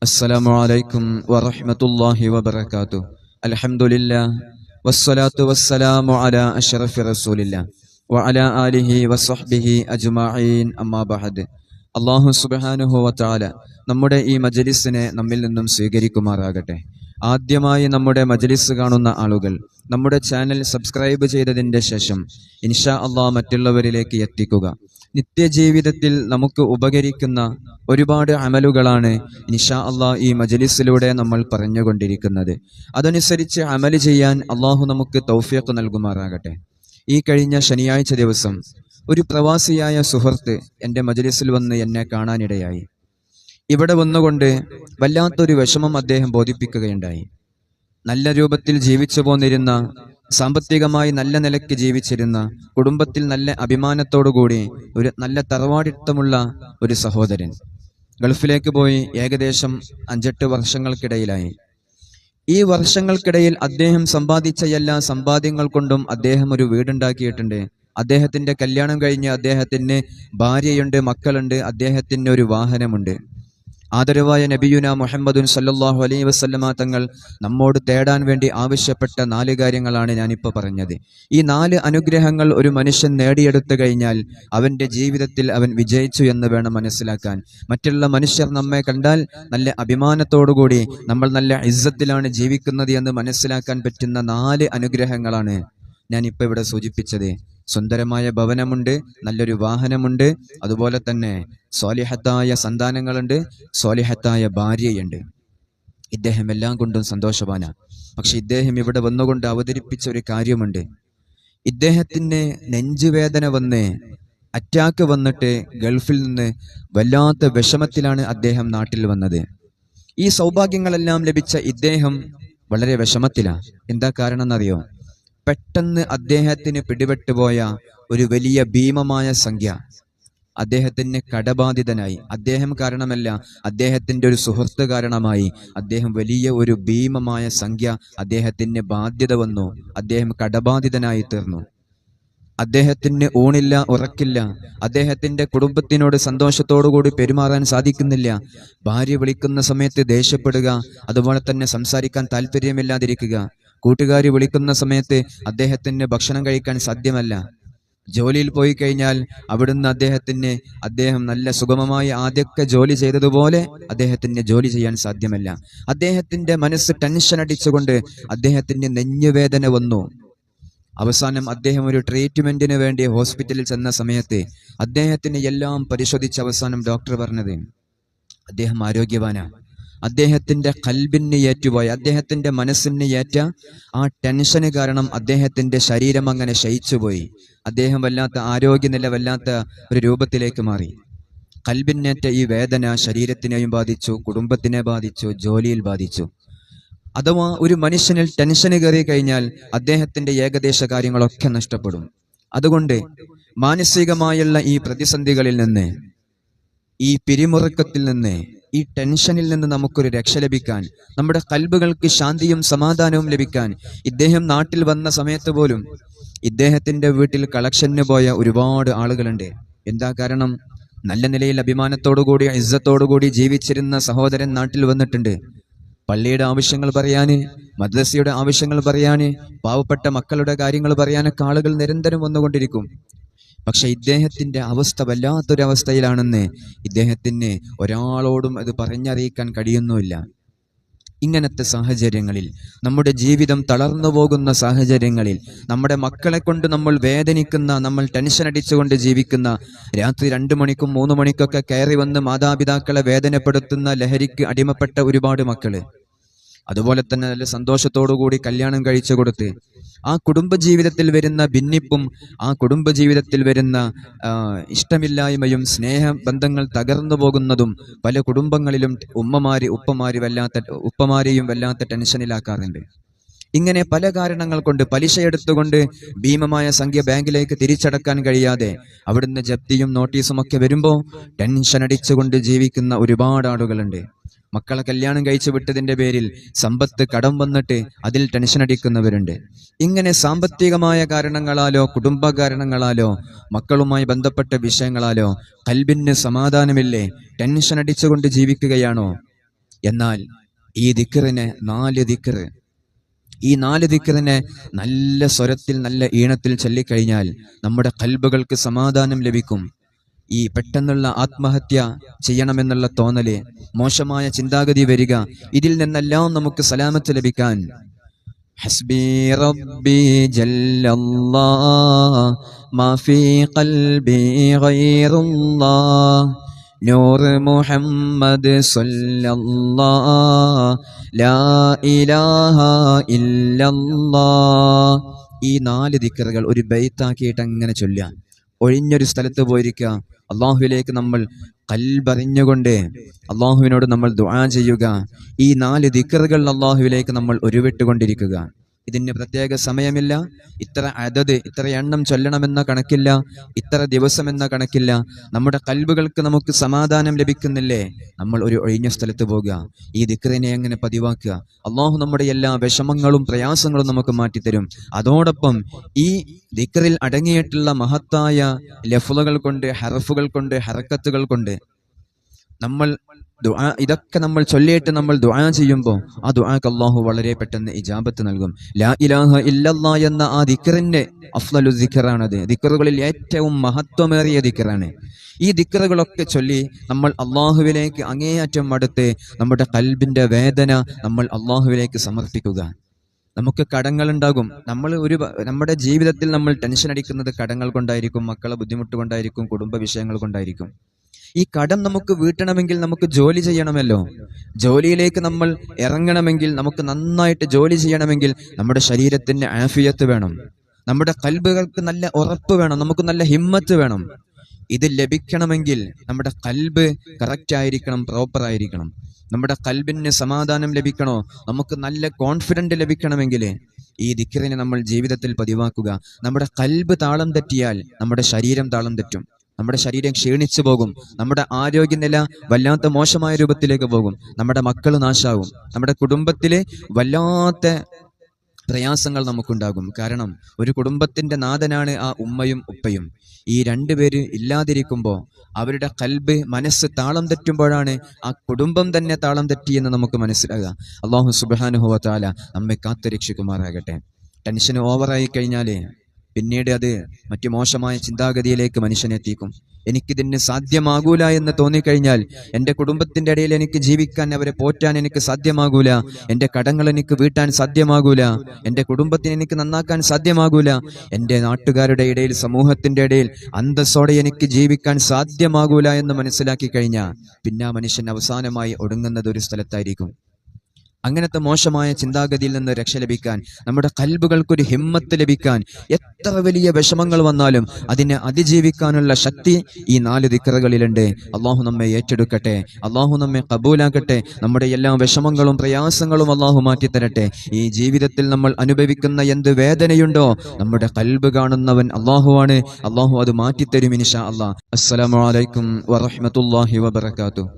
അസ്സലാമു അലൈക്കും വറഹ്മത്തുള്ളാഹി വബറകാതുഹു. അൽഹംദുലില്ലാഹ് വസ്സലാത്തു വസ്സലാമു അലാ അഷ്റഫി റസൂലില്ലാഹ് വഅലാ ആലിഹി വസ്വഹ്ബിഹി അജ്മഈൻ. അമ്മാ ബഅദ്. അല്ലാഹു സുബ്ഹാനഹു വതആല നമ്മുടെ ഈ മജ്ലിസിനെ നമ്മിൽ നിന്നും സ്വീകരിക്കുമാറാകട്ടെ. ആദ്യമായി നമ്മുടെ മജ്ലിസ് കാണുന്ന ആളുകൾ നമ്മുടെ ചാനൽ സബ്സ്ക്രൈബ് ചെയ്തതിൻ്റെ ശേഷം ഇൻഷാ അല്ലാഹ് മറ്റുള്ളവരിലേക്ക് എത്തിക്കുക. നിത്യജീവിതത്തിൽ നമുക്ക് ഉപകരിക്കുന്ന ഒരുപാട് അമലുകളാണ് ഇൻഷാ അല്ലാഹ് ഈ മജ്ലിസിലൂടെ നമ്മൾ പറഞ്ഞുകൊണ്ടിരിക്കുന്നത്. അതനുസരിച്ച് അമല് ചെയ്യാൻ അള്ളാഹു നമുക്ക് തൗഫീഖ് നൽകുമാറാകട്ടെ. ഈ കഴിഞ്ഞ ശനിയാഴ്ച ദിവസം ഒരു പ്രവാസിയായ സുഹൃത്ത് എൻ്റെ മജ്ലിസിൽ വന്ന് എന്നെ കാണാനിടയായി. ഇവിടെ വന്നുകൊണ്ട് വല്ലാത്തൊരു വിഷമം അദ്ദേഹം ബോധിപ്പിക്കുകയുണ്ടായി. നല്ല രൂപത്തിൽ ജീവിച്ചു പോന്നിരുന്ന, സാമ്പത്തികമായി നല്ല നിലയ്ക്ക് ജീവിച്ചിരുന്ന, കുടുംബത്തിൽ നല്ല അഭിമാനത്തോടുകൂടി ഒരു നല്ല തറവാടിത്തമുള്ള ഒരു സഹോദരൻ ഗൾഫിലേക്ക് പോയി ഏകദേശം 5-8 വർഷങ്ങൾക്കിടയിലായി. ഈ വർഷങ്ങൾക്കിടയിൽ അദ്ദേഹം സമ്പാദിച്ച എല്ലാ സമ്പാദ്യങ്ങൾ കൊണ്ടും അദ്ദേഹം ഒരു വീടുണ്ടാക്കിയിട്ടുണ്ട്. അദ്ദേഹത്തിന്റെ കല്യാണം കഴിഞ്ഞ് അദ്ദേഹത്തിന് ഭാര്യയുണ്ട്, മക്കളുണ്ട്, അദ്ദേഹത്തിന് ഒരു വാഹനമുണ്ട്. ആദരവായ നബിയുന മുഹമ്മദുൻ സല്ലല്ലാഹു അലൈഹി വസല്ലമ തങ്ങൾ നമ്മോട് തേടാൻ വേണ്ടി ആവശ്യപ്പെട്ട 4 കാര്യങ്ങളാണ് ഞാനിപ്പോൾ പറഞ്ഞത്. ഈ 4 അനുഗ്രഹങ്ങൾ ഒരു മനുഷ്യൻ നേടിയെടുത്തു കഴിഞ്ഞാൽ അവൻ്റെ ജീവിതത്തിൽ അവൻ വിജയിച്ചു എന്ന് വേണം മനസ്സിലാക്കാൻ. മറ്റുള്ള മനുഷ്യർ നമ്മെ കണ്ടാൽ നല്ല അഭിമാനത്തോടുകൂടി നമ്മൾ നല്ല ഇസ്സത്തിലാണ് ജീവിക്കുന്നത് എന്ന് മനസ്സിലാക്കാൻ പറ്റുന്ന 4 അനുഗ്രഹങ്ങളാണ് ഞാനിപ്പോൾ ഇവിടെ സൂചിപ്പിച്ചത്. സുന്ദരമായ ഭവനമുണ്ട്, നല്ലൊരു വാഹനമുണ്ട്, അതുപോലെ തന്നെ സ്വാലിഹത്തായ സന്താനങ്ങളുണ്ട്, സ്വാലിഹത്തായ ഭാര്യയുണ്ട്. ഇദ്ദേഹം എല്ലാം കൊണ്ടും സന്തോഷവാനാണ്. പക്ഷെ ഇദ്ദേഹം ഇവിടെ വന്നുകൊണ്ട് അവതരിപ്പിച്ച ഒരു കാര്യമുണ്ട്. ഇദ്ദേഹത്തിന് നെഞ്ചുവേദന വന്ന് അറ്റാക്ക് വന്നിട്ട് ഗൾഫിൽ നിന്ന് വല്ലാത്ത വിഷമത്തിലാണ് അദ്ദേഹം നാട്ടിൽ വന്നത്. ഈ സൗഭാഗ്യങ്ങളെല്ലാം ലഭിച്ച ഇദ്ദേഹം വളരെ വിഷമത്തിലാണ്. എന്താ കാരണം എന്നറിയോ? പെട്ടെന്ന് അദ്ദേഹത്തിന് പിടിപെട്ടുപോയ ഒരു വലിയ ഭീമമായ സംഖ്യ. അദ്ദേഹത്തിന് കടബാധിതനായി. അദ്ദേഹം കാരണമല്ല, അദ്ദേഹത്തിൻ്റെ ഒരു സുഹൃത്ത് കാരണമായി അദ്ദേഹം വലിയ ഒരു ഭീമമായ സംഖ്യ അദ്ദേഹത്തിന് ബാധ്യത വന്നു. അദ്ദേഹം കടബാധിതനായി തീർന്നു. അദ്ദേഹത്തിന് ഊണില്ല, ഉറക്കില്ല. അദ്ദേഹത്തിന്റെ കുടുംബത്തിനോട് സന്തോഷത്തോടുകൂടി പെരുമാറാൻ സാധിക്കുന്നില്ല. ഭാര്യ വിളിക്കുന്ന സമയത്ത് ദേഷ്യപ്പെടുക, അതുപോലെ തന്നെ സംസാരിക്കാൻ താല്പര്യമില്ലാതിരിക്കുക. കൂട്ടുകാരി വിളിക്കുന്ന സമയത്ത് അദ്ദേഹത്തിന് ഭക്ഷണം കഴിക്കാൻ സാധ്യമല്ല. ജോലിയിൽ പോയി കഴിഞ്ഞാൽ അവിടുന്ന് അദ്ദേഹം നല്ല സുഗമമായി ആദ്യമൊക്കെ ജോലി ചെയ്തതുപോലെ അദ്ദേഹത്തിന് ജോലി ചെയ്യാൻ സാധ്യമല്ല. അദ്ദേഹത്തിന്റെ മനസ്സ് ടെൻഷൻ അടിച്ചുകൊണ്ട് അദ്ദേഹത്തിന് നെഞ്ഞുവേദന വന്നു. അവസാനം അദ്ദേഹം ഒരു ട്രീറ്റ്മെന്റിന് വേണ്ടി ഹോസ്പിറ്റലിൽ ചെന്ന സമയത്ത് അദ്ദേഹത്തിന് എല്ലാം പരിശോധിച്ച് അവസാനം ഡോക്ടർ പറഞ്ഞത് അദ്ദേഹം ആരോഗ്യവാനാണ്. അദ്ദേഹത്തിന്റെ ഖൽബിന് ഏറ്റുപോയ, അദ്ദേഹത്തിന്റെ മനസ്സിന് ഏറ്റ ആ ടെൻഷന് കാരണം അദ്ദേഹത്തിന്റെ ശരീരം അങ്ങനെ ക്ഷയിച്ചുപോയി. അദ്ദേഹം വല്ലാത്ത ആരോഗ്യനില വല്ലാത്ത ഒരു രൂപത്തിലേക്ക് മാറി. ഖൽബിനേറ്റ ഈ വേദന ശരീരത്തിനെയും ബാധിച്ചു, കുടുംബത്തിനെ ബാധിച്ചു, ജോലിയിൽ ബാധിച്ചു. അഥവാ ഒരു മനുഷ്യനിൽ ടെൻഷന് കയറി കഴിഞ്ഞാൽ അദ്ദേഹത്തിന്റെ ഏകദേശ കാര്യങ്ങളൊക്കെ നഷ്ടപ്പെടും. അതുകൊണ്ട് മാനസികമായുള്ള ഈ പ്രതിസന്ധികളിൽ നിന്ന്, ഈ പിരിമുറുക്കത്തിൽ നിന്ന്, ഈ ടെൻഷനിൽ നിന്ന് നമുക്കൊരു രക്ഷ ലഭിക്കാൻ, നമ്മുടെ കൽബുകൾക്ക് ശാന്തിയും സമാധാനവും ലഭിക്കാൻ ഇദ്ദേഹം നാട്ടിൽ വന്ന സമയത്ത് പോലും ഇദ്ദേഹത്തിന്റെ വീട്ടിൽ കളക്ഷന് പോയ ഒരുപാട് ആളുകളുണ്ട്. എന്താ കാരണം? നല്ല നിലയിൽ അഭിമാനത്തോടുകൂടി ഇസ്സത്തോടുകൂടി ജീവിച്ചിരുന്ന സഹോദരൻ നാട്ടിൽ വന്നിട്ടുണ്ട്. പള്ളിയുടെ ആവശ്യങ്ങൾ പറയാന്, മദ്രസയുടെ ആവശ്യങ്ങൾ പറയാന്, പാവപ്പെട്ട മക്കളുടെ കാര്യങ്ങൾ പറയാനൊക്കെ ആളുകൾ നിരന്തരം വന്നുകൊണ്ടിരിക്കും. പക്ഷെ ഇദ്ദേഹത്തിന്റെ അവസ്ഥ വല്ലാത്തൊരവസ്ഥയിലാണെന്ന് ഇദ്ദേഹത്തിന് ഒരാളോടും അത് പറഞ്ഞറിയിക്കാൻ കഴിയുന്നുമില്ല. ഇങ്ങനത്തെ സാഹചര്യങ്ങളിൽ, നമ്മുടെ ജീവിതം തളർന്നു പോകുന്ന സാഹചര്യങ്ങളിൽ, നമ്മുടെ മക്കളെ കൊണ്ട് നമ്മൾ വേദനിക്കുന്ന, നമ്മൾ ടെൻഷൻ അടിച്ചുകൊണ്ട് ജീവിക്കുന്ന, രാത്രി 2 മണിക്കും 3 മണിക്കൊക്കെ കയറി വന്ന് മാതാപിതാക്കളെ വേദനപ്പെടുത്തുന്ന ലഹരിക്ക് അടിമപ്പെട്ട ഒരുപാട് മക്കള്, അതുപോലെ തന്നെ നല്ല സന്തോഷത്തോടുകൂടി കല്യാണം കഴിച്ചു കൊടുത്ത് ആ കുടുംബജീവിതത്തിൽ വരുന്ന ഭിന്നിപ്പും, ആ കുടുംബജീവിതത്തിൽ വരുന്ന ഇഷ്ടമില്ലായ്മയും, സ്നേഹബന്ധങ്ങൾ തകർന്നു പോകുന്നതും പല കുടുംബങ്ങളിലും ഉപ്പമാരെയും വല്ലാത്ത ടെൻഷനിലാക്കാറുണ്ട്. ഇങ്ങനെ പല കാരണങ്ങൾ കൊണ്ട്, പലിശയെടുത്തുകൊണ്ട് ഭീമമായ സംഖ്യ ബാങ്കിലേക്ക് തിരിച്ചടക്കാൻ കഴിയാതെ അവിടുന്ന് ജപ്തിയും നോട്ടീസും ഒക്കെ വരുമ്പോൾ ടെൻഷൻ അടിച്ചുകൊണ്ട് ജീവിക്കുന്ന ഒരുപാട് ആളുകളുണ്ട്. മക്കളെ കല്യാണം കഴിച്ചു വിട്ടതിന്റെ പേരിൽ സമ്പത്ത് കടം വന്നിട്ട് അതിൽ ടെൻഷൻ അടിക്കുന്നവരുണ്ട്. ഇങ്ങനെ സാമ്പത്തികമായ കാരണങ്ങളാലോ, കുടുംബ കാരണങ്ങളാലോ, മക്കളുമായി ബന്ധപ്പെട്ട വിഷയങ്ങളാലോ കൽബിന് സമാധാനമില്ലേ? ടെൻഷൻ അടിച്ചുകൊണ്ട് ജീവിക്കുകയാണോ? എന്നാൽ ഈ ദിക്റിനെ 4 ദിക്ർ, ഈ 4 ദിക്റിനെ നല്ല സ്വരത്തിൽ നല്ല ഈണത്തിൽ ചൊല്ലിക്കഴിഞ്ഞാൽ നമ്മുടെ ഖൽബുകൾക്ക് സമാധാനം ലഭിക്കും. ഈ പെട്ടെന്നുള്ള ആത്മഹത്യ ചെയ്യണമെന്നുള്ള തോന്നല്, മോശമായ ചിന്താഗതി വരിക, ഇതിൽ നിന്നെല്ലാം നമുക്ക് സലാമത്ത് ലഭിക്കാൻ ഹസ്ബി റബ്ബി ജല്ലല്ലാഹ് മാ ഫീ ഖൽബി ഗൈറുല്ലാഹ് നൂർ മുഹമ്മദ് സല്ലല്ലാഹ് ലാ ഇലാഹ ഇല്ലല്ലാഹ്. ഈ 4 ദിക്റുകൾ ഒരു ബൈത്താക്കിയിട്ട് അങ്ങനെ ചൊല്ലാം. ഒഴിഞ്ഞൊരു സ്ഥലത്ത് പോയിരിക്കുക, അള്ളാഹുവിലേക്ക് നമ്മൾ ഖൽബറിഞ്ഞുകൊണ്ട് അള്ളാഹുവിനോട് നമ്മൾ ദുആ ചെയ്യുക. ഈ 4 ദിക്റുകൾ അള്ളാഹുവിലേക്ക് നമ്മൾ ഉരുവിട്ടുകൊണ്ടിരിക്കുക. ഇതിന് പ്രത്യേക സമയമില്ല, ഇത്ര അദദ്, ഇത്ര എണ്ണം ചൊല്ലണമെന്ന കണക്കില്ല, ഇത്ര ദിവസം എന്ന കണക്കില്ല. നമ്മുടെ ഖൽബുകൾക്ക് നമുക്ക് സമാധാനം ലഭിക്കുന്നില്ലേ, നമ്മൾ ഒരു ഒഴിഞ്ഞ സ്ഥലത്ത് പോകുക, ഈ ദിക്റിനെ അങ്ങനെ പതിവാക്കുക. അള്ളാഹു നമ്മുടെ എല്ലാ വിഷമങ്ങളും പ്രയാസങ്ങളും നമുക്ക് മാറ്റിത്തരും. അതോടൊപ്പം ഈ ദിക്റിൽ അടങ്ങിയിട്ടുള്ള മഹത്തായ ലഫ്ളുകൾ കൊണ്ട്, ഹർഫുകൾ കൊണ്ട്, ഹറക്കത്തുകൾ കൊണ്ട് നമ്മൾ ദുആ, ഇതൊക്കെ നമ്മൾ ചൊല്ലിയിട്ട് നമ്മൾ ദുആ ചെയ്യുമ്പോൾ ആ ദുആക്ക് അല്ലാഹു വളരെ പെട്ടെന്ന് ഇജാബത്ത് നൽകും. ലാ ഇലാഹ ഇല്ലല്ലാഹ് എന്ന ആ ദിക്റിന്റെ അഫ്ളലു ദിക്റാണത്. ദിക്റുകളിൽ ഏറ്റവും മഹത്വമേറിയ ദിക്റാണ്. ഈ ദിക്റുകളൊക്കെ ചൊല്ലി നമ്മൾ അള്ളാഹുവിലേക്ക് അങ്ങേയറ്റം അടുത്ത് നമ്മുടെ ഖൽബിന്റെ വേദന നമ്മൾ അള്ളാഹുവിലേക്ക് സമർപ്പിക്കുക. നമുക്ക് കടങ്ങളുണ്ടാകും. നമ്മുടെ ജീവിതത്തിൽ നമ്മൾ ടെൻഷൻ അടിക്കുന്നത് കടങ്ങൾ കൊണ്ടായിരിക്കും, മക്കളെ ബുദ്ധിമുട്ട് കൊണ്ടായിരിക്കും, കുടുംബ വിഷയങ്ങൾ കൊണ്ടായിരിക്കും. ഈ കടം നമുക്ക് വീട്ടണമെങ്കിൽ നമുക്ക് ജോലി ചെയ്യണമല്ലോ. ജോലിയിലേക്ക് നമ്മൾ ഇറങ്ങണമെങ്കിൽ, നമുക്ക് നന്നായിട്ട് ജോലി ചെയ്യണമെങ്കിൽ നമ്മുടെ ശരീരത്തിന് ആഫിയത്ത് വേണം, നമ്മുടെ ഖൽബുകൾക്ക് നല്ല ഉറപ്പ് വേണം, നമുക്ക് നല്ല ഹിമ്മത്ത് വേണം. ഇത് ലഭിക്കണമെങ്കിൽ നമ്മുടെ ഖൽബ് കറക്റ്റ് ആയിരിക്കണം, പ്രോപ്പർ ആയിരിക്കണം. നമ്മുടെ ഖൽബിന് സമാധാനം ലഭിക്കണോ, നമുക്ക് നല്ല കോൺഫിഡന്റ് ലഭിക്കണമെങ്കിൽ ഈ ദിക്റിനെ നമ്മൾ ജീവിതത്തിൽ പതിവാക്കുക. നമ്മുടെ ഖൽബ് താളം തെറ്റിയാൽ നമ്മുടെ ശരീരം താളം തെറ്റും, നമ്മുടെ ശരീരം ക്ഷീണിച്ചു പോകും, നമ്മുടെ ആരോഗ്യനില വല്ലാത്ത മോശമായ രൂപത്തിലേക്ക് പോകും, നമ്മുടെ മക്കൾ നാശാവും, നമ്മുടെ കുടുംബത്തിലെ വല്ലാത്ത പ്രയാസങ്ങൾ നമുക്കുണ്ടാകും. കാരണം ഒരു കുടുംബത്തിന്റെ നാഥനാണ് ആ ഉമ്മയും ഉപ്പയും. ഈ 2 പേര് ഇല്ലാതിരിക്കുമ്പോൾ അവരുടെ ഖൽബ്, മനസ്സ് താളം തെറ്റുമ്പോഴാണ് ആ കുടുംബം തന്നെ താളം തെറ്റിയെന്ന് നമുക്ക് മനസ്സിലാകുക. അല്ലാഹു സുബ്ഹാനഹു വ തആല നമ്മെ കാത്തുരക്ഷിക്കുമാറാകട്ടെ. ടെൻഷൻ ഓവറായി കഴിഞ്ഞാൽ പിന്നീട് അത് മറ്റു മോശമായ ചിന്താഗതിയിലേക്ക് മനുഷ്യനെത്തിക്കും. എനിക്കിതിന് സാധ്യമാകൂല എന്ന് തോന്നിക്കഴിഞ്ഞാൽ, എൻ്റെ കുടുംബത്തിൻ്റെ ഇടയിൽ എനിക്ക് ജീവിക്കാൻ, അവരെ പോറ്റാൻ എനിക്ക് സാധ്യമാകൂല, എൻ്റെ കടങ്ങൾ എനിക്ക് വീട്ടാൻ സാധ്യമാകൂല, എൻ്റെ കുടുംബത്തിന് എനിക്ക് നന്നാക്കാൻ സാധ്യമാകൂല, എൻ്റെ നാട്ടുകാരുടെ ഇടയിൽ, സമൂഹത്തിൻ്റെ ഇടയിൽ അന്തസ്സോടെ എനിക്ക് ജീവിക്കാൻ സാധ്യമാകൂല എന്ന് മനസ്സിലാക്കി കഴിഞ്ഞാൽ പിന്നെ ആ മനുഷ്യൻ അവസാനമായി ഒടുങ്ങുന്നത് ഒരു സ്ഥലത്തായിരിക്കും. അങ്ങനത്തെ മോശമായ ചിന്താഗതിയിൽ നിന്ന് രക്ഷ ലഭിക്കാൻ, നമ്മുടെ ഖൽബുകൾക്കൊരു ഹിമ്മത്ത് ലഭിക്കാൻ, എത്ര വലിയ വിഷമങ്ങൾ വന്നാലും അതിനെ അതിജീവിക്കാനുള്ള ശക്തി ഈ 4 ദിക്റുകളിലുണ്ട്. അള്ളാഹു നമ്മെ ഏറ്റെടുക്കട്ടെ, അള്ളാഹു നമ്മെ കബൂലാക്കട്ടെ, നമ്മുടെ എല്ലാ വിഷമങ്ങളും പ്രയാസങ്ങളും അള്ളാഹു മാറ്റിത്തരട്ടെ. ഈ ജീവിതത്തിൽ നമ്മൾ അനുഭവിക്കുന്ന എന്ത് വേദനയുണ്ടോ നമ്മുടെ ഖൽബ് കാണുന്നവൻ അള്ളാഹുവാണ്. അള്ളാഹു അത് മാറ്റിത്തരും ഇൻഷാ അല്ലാഹ്. അസ്സലാമു അലൈക്കും വറഹ്മത്തുള്ളാഹി വബറകാതുഹു.